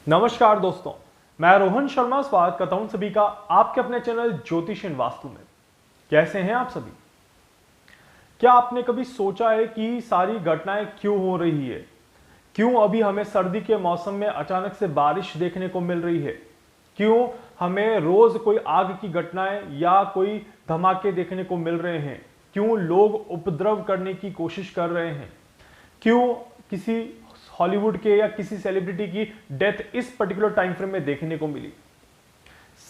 नमस्कार दोस्तों, मैं रोहन शर्मा स्वागत करता हूं सभी का आपके अपने चैनल ज्योतिष एंड वास्तु में। कैसे हैं आप सभी? क्या आपने कभी सोचा है कि सारी घटनाएं क्यों हो रही है? क्यों अभी हमें सर्दी के मौसम में अचानक से बारिश देखने को मिल रही है? क्यों हमें रोज कोई आग की घटनाएं या कोई धमाके देखने को मिल रहे हैं? क्यों लोग उपद्रव करने की कोशिश कर रहे हैं? क्यों किसी हॉलीवुड के या किसी सेलिब्रिटी की डेथ इस पर्टिकुलर टाइम फ्रेम में देखने को मिली?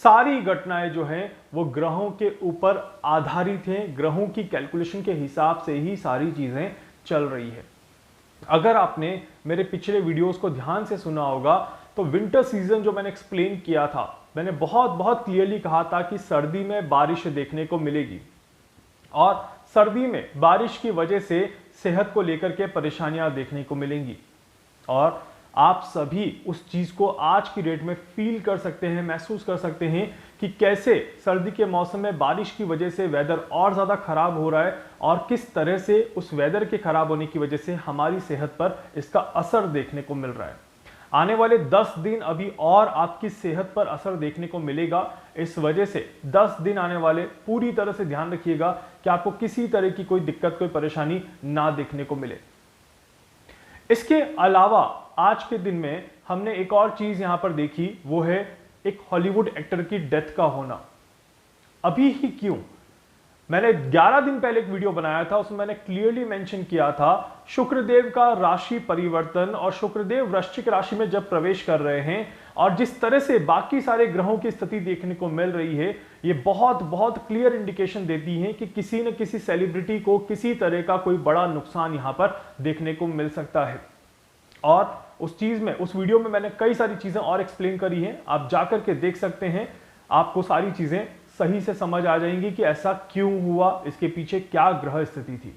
सारी घटनाएं जो हैं वो ग्रहों के ऊपर आधारित हैं। ग्रहों की कैलकुलेशन के हिसाब से ही सारी चीजें चल रही है। अगर आपने मेरे पिछले वीडियोस को ध्यान से सुना होगा तो विंटर सीजन जो मैंने एक्सप्लेन किया था, मैंने बहुत क्लियरली कहा था कि सर्दी में बारिश देखने को मिलेगी और सर्दी में बारिश की वजह से सेहत को लेकर के परेशानियां देखने को मिलेंगी। और आप सभी उस चीज को आज की डेट में फील कर सकते हैं, महसूस कर सकते हैं कि कैसे सर्दी के मौसम में बारिश की वजह से वेदर और ज्यादा खराब हो रहा है और किस तरह से उस वेदर के खराब होने की वजह से हमारी सेहत पर इसका असर देखने को मिल रहा है। आने वाले 10 दिन अभी और आपकी सेहत पर असर देखने को मिलेगा। इस वजह से 10 दिन आने वाले पूरी तरह से ध्यान रखिएगा कि आपको किसी तरह की कोई दिक्कत, कोई परेशानी ना देखने को मिले। इसके अलावा आज के दिन में हमने एक और चीज यहां पर देखी, वो है एक हॉलीवुड एक्टर की डेथ का होना। अभी ही क्यों? मैंने 11 दिन पहले एक वीडियो बनाया था, उसमें मैंने क्लियरली मेंशन किया था शुक्रदेव का राशि परिवर्तन और शुक्रदेव वृश्चिक राशि में जब प्रवेश कर रहे हैं और जिस तरह से बाकी सारे ग्रहों की स्थिति देखने को मिल रही है, ये बहुत क्लियर इंडिकेशन देती है कि किसी न किसी सेलिब्रिटी को किसी तरह का कोई बड़ा नुकसान यहां पर देखने को मिल सकता है। और उस चीज में, उस वीडियो में मैंने कई सारी चीजें और एक्सप्लेन करी हैं, आप जाकर के देख सकते हैं। आपको सारी चीजें सही से समझ आ जाएंगी कि ऐसा क्यों हुआ, इसके पीछे क्या ग्रह स्थिति थी।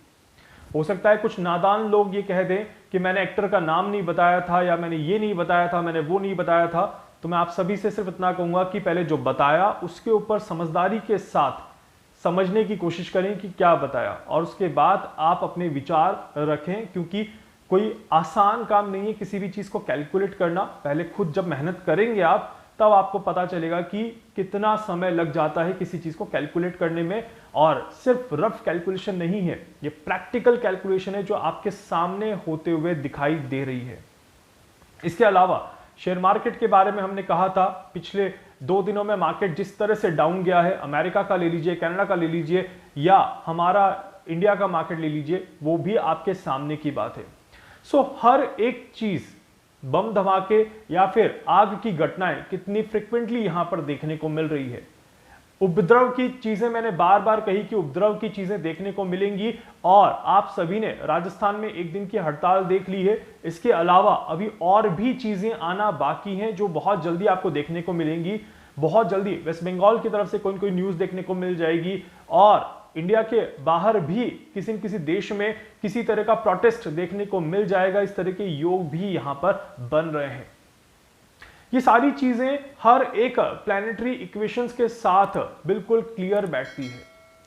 हो सकता है कुछ नादान लोग ये कह दें कि मैंने एक्टर का नाम नहीं बताया था या मैंने ये नहीं बताया था, मैंने वो नहीं बताया था। तो मैं आप सभी से सिर्फ इतना कहूंगा कि पहले जो बताया उसके ऊपर समझदारी के साथ समझने की कोशिश करें कि क्या बताया, और उसके बाद आप अपने विचार रखें, क्योंकि कोई आसान काम नहीं है किसी भी चीज को कैलकुलेट करना। पहले खुद जब मेहनत करेंगे आप, तब आपको पता चलेगा कि कितना समय लग जाता है किसी चीज को कैलकुलेट करने में। और सिर्फ रफ कैलकुलेशन नहीं है, ये प्रैक्टिकल कैलकुलेशन है जो आपके सामने होते हुए दिखाई दे रही है। इसके अलावा शेयर मार्केट के बारे में हमने कहा था, पिछले 2 दिनों में मार्केट जिस तरह से डाउन गया है, अमेरिका का ले लीजिए, कनाडा का ले लीजिए या हमारा इंडिया का मार्केट ले लीजिए, वो भी आपके सामने की बात है। सो हर एक चीज, बम धमाके या फिर आग की घटनाएं कितनी फ्रिक्वेंटली यहां पर देखने को मिल रही है। उपद्रव की चीजें मैंने बार कही कि उपद्रव की चीजें देखने को मिलेंगी, और आप सभी ने राजस्थान में एक दिन की हड़ताल देख ली है। इसके अलावा अभी और भी चीजें आना बाकी हैं जो बहुत जल्दी आपको देखने को मिलेंगी। बहुत जल्दी वेस्ट बंगाल की तरफ से कोई न कोई न्यूज देखने को मिल जाएगी, और इंडिया के बाहर भी किसी न किसी देश में किसी तरह का प्रोटेस्ट देखने को मिल जाएगा। इस तरह के योग भी यहां पर बन रहे हैं। ये सारी चीजें हर एक प्लैनेटरी इक्वेशंस के साथ बिल्कुल क्लियर बैठती है।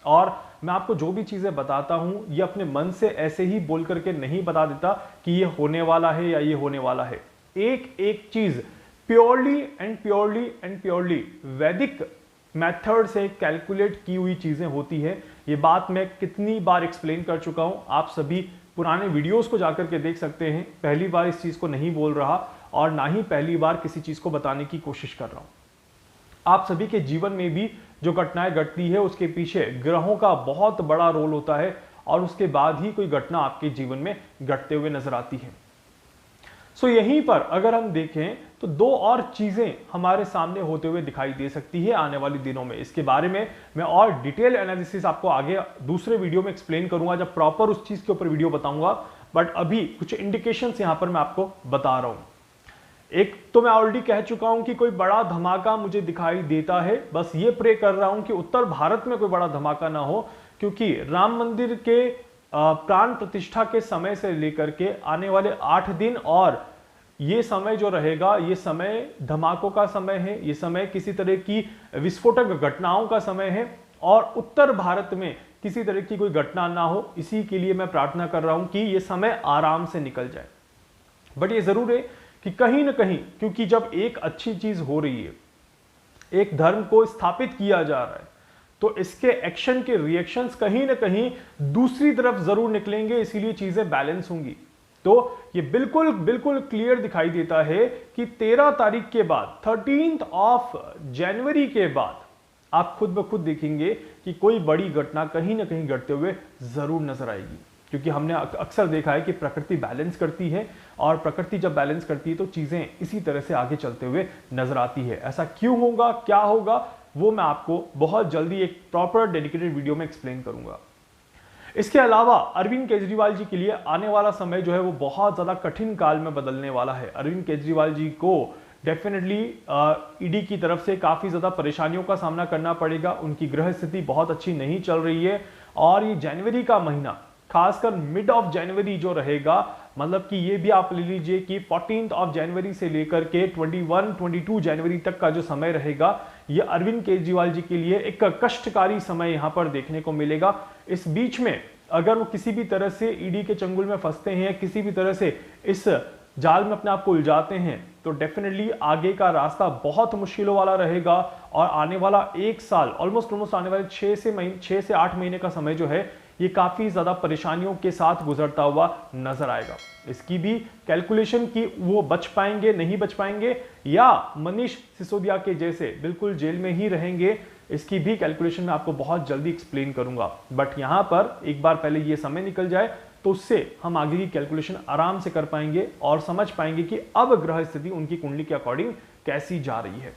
और मैं आपको जो भी चीजें बताता हूं, ये अपने मन से ऐसे ही बोल करके नहीं बता देता कि ये होने वाला है या ये होने वाला है। एक एक चीज प्योरली एंड प्योरली वैदिक मेथड से कैलकुलेट की हुई चीजें होती है। ये बात मैं कितनी बार एक्सप्लेन कर चुका हूं, आप सभी पुराने वीडियोस को जाकर के देख सकते हैं। पहली बार इस चीज को नहीं बोल रहा और ना ही पहली बार किसी चीज को बताने की कोशिश कर रहा हूं। आप सभी के जीवन में भी जो घटनाएं घटती है उसके पीछे ग्रहों का बहुत बड़ा रोल होता है, और उसके बाद ही कोई घटना आपके जीवन में घटते हुए नजर आती है। सो यहीं पर अगर हम देखें तो 2 और चीजें हमारे सामने होते हुए दिखाई दे सकती है आने वाले दिनों में। इसके बारे में मैं और डिटेल एनालिसिस आपको आगे दूसरे वीडियो में एक्सप्लेन करूंगा, जब प्रॉपर उस चीज के ऊपर वीडियो बताऊंगा। बट अभी कुछ इंडिकेशंस यहां पर मैं आपको बता रहा हूं। एक तो मैं ऑलरेडी कह चुका हूं कि कोई बड़ा धमाका मुझे दिखाई देता है। बस ये प्रे कर रहा हूं कि उत्तर भारत में कोई बड़ा धमाका ना हो, क्योंकि राम मंदिर के प्राण प्रतिष्ठा के समय से लेकर के आने वाले 8 दिन और ये समय जो रहेगा, ये समय धमाकों का समय है, ये समय किसी तरह की विस्फोटक घटनाओं का समय है, और उत्तर भारत में किसी तरह की कोई घटना ना हो, इसी के लिए मैं प्रार्थना कर रहा हूं कि ये समय आराम से निकल जाए। बट ये जरूर है कि कहीं ना कहीं, क्योंकि जब एक अच्छी चीज हो रही है, एक धर्म को स्थापित किया जा रहा है, तो इसके एक्शन के रिएक्शंस कहीं ना कहीं दूसरी तरफ जरूर निकलेंगे, इसीलिए चीजें बैलेंस होंगी। तो ये बिल्कुल बिल्कुल क्लियर दिखाई देता है कि 13 तारीख के बाद, 13th ऑफ जनवरी के बाद आप खुद ब खुद देखेंगे कि कोई बड़ी घटना कहीं ना कहीं घटते हुए जरूर नजर आएगी। क्योंकि हमने अक्सर देखा है कि प्रकृति बैलेंस करती है, और प्रकृति जब बैलेंस करती है तो चीजें इसी तरह से आगे चलते हुए नजर आती है। ऐसा क्यों होगा, क्या होगा, वो मैं आपको बहुत जल्दी एक प्रॉपर डेडिकेटेड वीडियो में एक्सप्लेन करूंगा। इसके अलावा अरविंद केजरीवाल जी के लिए आने वाला समय जो है वो बहुत ज्यादा कठिन काल में बदलने वाला है। अरविंद केजरीवाल जी को डेफिनेटली ईडी की तरफ से काफी ज्यादा परेशानियों का सामना करना पड़ेगा। उनकी गृह स्थिति बहुत अच्छी नहीं चल रही है, और ये जनवरी का महीना, खासकर मिड ऑफ जनवरी जो रहेगा, मतलब कि ये भी आप ले लीजिए कि 14th ऑफ जनवरी से लेकर के 21-22 जनवरी तक का जो समय रहेगा, ये अरविंद केजरीवाल जी के लिए एक कष्टकारी समय यहां पर देखने को मिलेगा। इस बीच में अगर वो किसी भी तरह से ईडी के चंगुल में फंसते हैं, किसी भी तरह से इस जाल में अपने आप को उलझाते हैं, तो डेफिनेटली आगे का रास्ता बहुत मुश्किलों वाला रहेगा। और आने वाला एक साल, ऑलमोस्ट आने वाले 6 से 8 महीने का समय जो है, ये काफी ज्यादा परेशानियों के साथ गुजरता हुआ नजर आएगा। इसकी भी कैलकुलेशन की वो बच पाएंगे, नहीं बच पाएंगे, या मनीष सिसोदिया के जैसे बिल्कुल जेल में ही रहेंगे, इसकी भी कैलकुलेशन मैं आपको बहुत जल्दी एक्सप्लेन करूंगा। बट यहां पर एक बार पहले ये समय निकल जाए, तो उससे हम आगे की कैलकुलेशन आराम से कर पाएंगे और समझ पाएंगे कि अब ग्रह स्थिति उनकी कुंडली के अकॉर्डिंग कैसी जा रही है।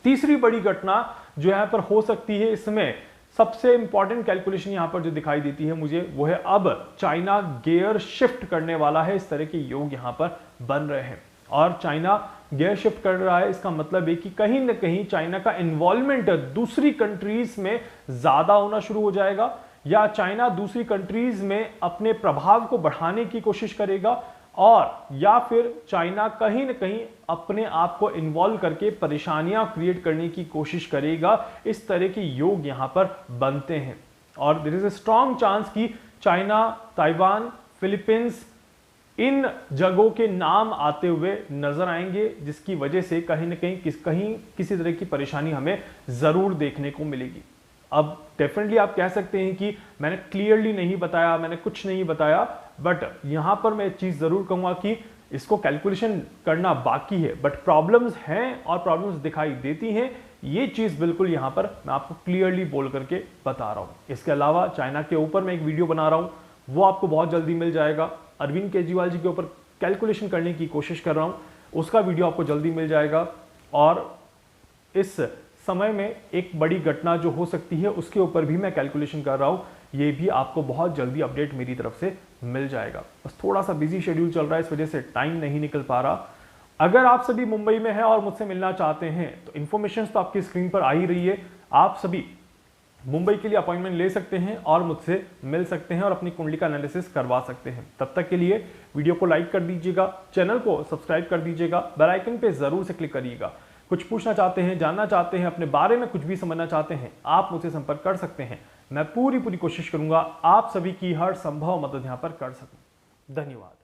तीसरी बड़ी घटना जो यहां पर हो सकती है, इसमें सबसे इंपॉर्टेंट कैलकुलेशन यहां पर जो दिखाई देती है मुझे, वो है अब चाइना गियर शिफ्ट करने वाला है। इस तरह के योग यहां पर बन रहे हैं, और चाइना गियर शिफ्ट कर रहा है। इसका मतलब है कि कहीं ना कहीं चाइना का इन्वॉल्वमेंट दूसरी कंट्रीज में ज्यादा होना शुरू हो जाएगा, या चाइना दूसरी कंट्रीज में अपने प्रभाव को बढ़ाने की कोशिश करेगा, और या फिर चाइना कहीं ना कहीं अपने आप को इन्वॉल्व करके परेशानियां क्रिएट करने की कोशिश करेगा। इस तरह के योग यहां पर बनते हैं, और there is a strong chance कि चाइना, ताइवान, फिलीपींस, इन जगहों के नाम आते हुए नजर आएंगे, जिसकी वजह से कहीं ना कहीं किसी तरह की परेशानी हमें जरूर देखने को मिलेगी। अब डेफिनेटली आप कह सकते हैं कि मैंने क्लियरली नहीं बताया, मैंने कुछ नहीं बताया, बट यहां पर मैं एक चीज जरूर कहूंगा कि इसको कैलकुलेशन करना बाकी है, बट प्रॉब्लम्स हैं और प्रॉब्लम्स दिखाई देती हैं। ये चीज बिल्कुल यहां पर मैं आपको क्लियरली बोल करके बता रहा हूं। इसके अलावा चाइना के ऊपर मैं एक वीडियो बना रहा हूं, वो आपको बहुत जल्दी मिल जाएगा। अरविंद केजरीवाल जी के ऊपर कैलकुलेशन करने की कोशिश कर रहा हूं, उसका वीडियो आपको जल्दी मिल जाएगा। और इस समय में एक बड़ी घटना जो हो सकती है, उसके ऊपर भी मैं कैलकुलेशन कर रहा हूं, ये भी आपको बहुत जल्दी अपडेट मेरी तरफ से मिल जाएगा। बस थोड़ा सा बिजी शेड्यूल चल रहा है, इस वजह से टाइम नहीं निकल पा रहा। अगर आप सभी मुंबई में हैं और मुझसे मिलना चाहते हैं, तो इन्फॉर्मेशन तो आपकी स्क्रीन पर आ ही रही है। आप सभी मुंबई के लिए अपॉइंटमेंट ले सकते हैं और मुझसे मिल सकते हैं और अपनी कुंडली का एनालिसिस करवा सकते हैं। तब तक के लिए वीडियो को लाइक कर दीजिएगा, चैनल को सब्सक्राइब कर दीजिएगा, बेल आइकन पे जरूर से क्लिक करिएगा। कुछ पूछना चाहते हैं, जानना चाहते हैं, अपने बारे में कुछ भी समझना चाहते हैं, आप मुझसे संपर्क कर सकते हैं। मैं पूरी कोशिश करूंगा आप सभी की हर संभव मदद यहां पर कर सकूं। धन्यवाद।